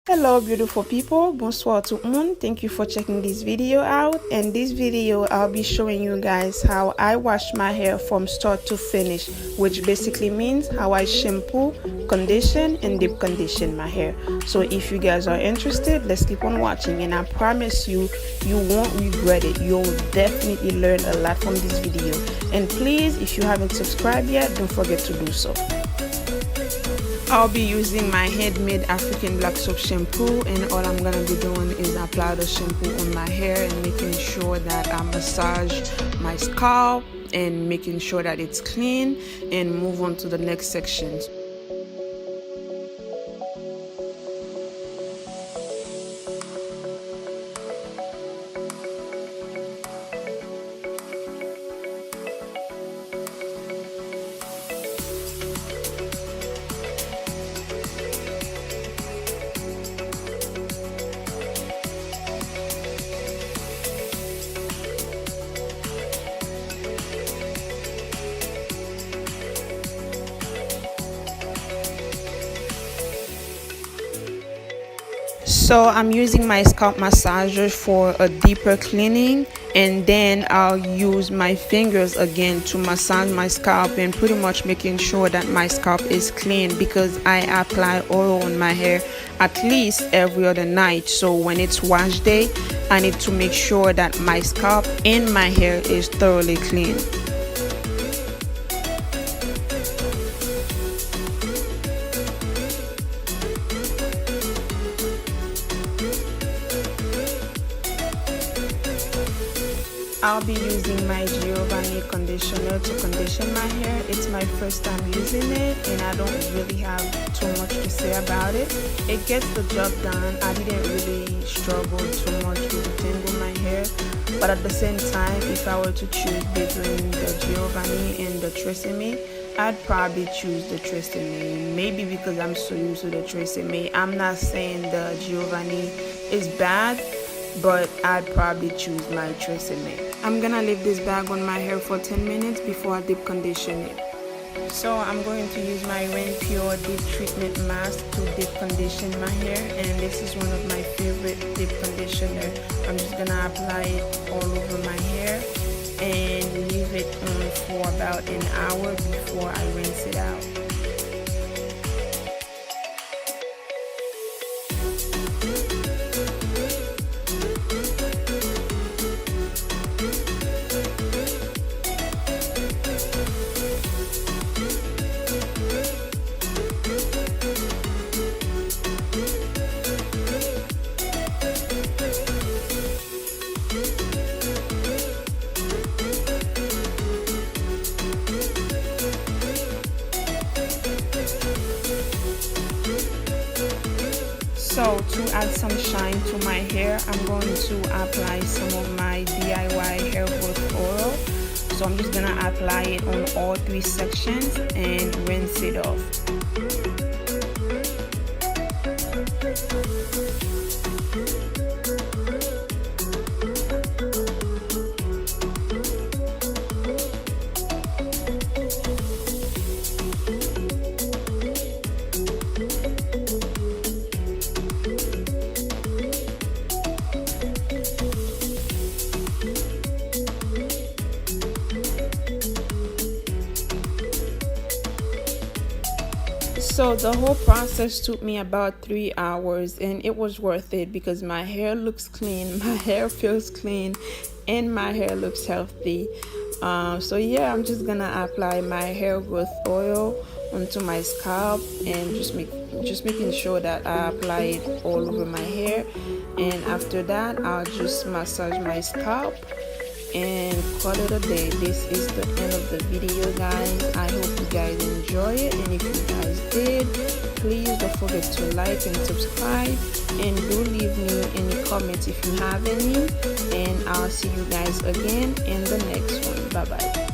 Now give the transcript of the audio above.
Hello beautiful people, bonsoir tout le monde. Thank you for checking this video out. In this video I'll be showing you guys how I wash my hair from start to finish, which basically means how I shampoo, condition and deep condition my hair. So if you guys are interested, let's keep on watching, and I promise you, you won't regret it. You'll definitely learn a lot from this video. And please, if you haven't subscribed yet, don't forget to do so. I'll be using my handmade African black soap shampoo, and all I'm gonna be doing is apply the shampoo on my hair and making sure that I massage my scalp and making sure that it's clean, and move on to the next section. So I'm using my scalp massager for a deeper cleaning, and then I'll use my fingers again to massage my scalp and pretty much making sure that my scalp is clean, because I apply oil on my hair at least every other night. So when it's wash day, I need to make sure that my scalp and my hair is thoroughly clean. I'll be using my Giovanni conditioner to condition my hair. It's my first time using it, and I don't really have too much to say about it. It gets the job done. I didn't really struggle too much to detangle my hair, but at the same time, if I were to choose between the Giovanni and the Tresemme, I'd probably choose the Tresemme. Maybe because I'm so used to the Tresemme. I'm not saying the Giovanni is bad, but I'd probably choose my Tresemme. I'm gonna leave this bag on my hair for 10 minutes before I deep condition it. So I'm going to use my Renpure deep treatment mask to deep condition my hair, and this is one of my favorite deep conditioner. I'm just gonna apply it all over my hair and leave it on for about an hour before I rinse it out. So to add some shine to my hair, I'm going to apply some of my DIY hair growth oil. So I'm just gonna apply it on all 3 sections and rinse it off. So the whole process took me about 3 hours, and it was worth it because my hair looks clean, my hair feels clean, and my hair looks healthy. So yeah, I'm just gonna apply my hair growth oil onto my scalp and just making sure that I apply it all over my hair, and after that I'll just massage my scalp and call it a day. This is the end of the video, guys. I hope you guys enjoy it, and if you guys did, please don't forget to like and subscribe, and do leave me any comments if you have any, and I'll see you guys again in the next one. Bye bye.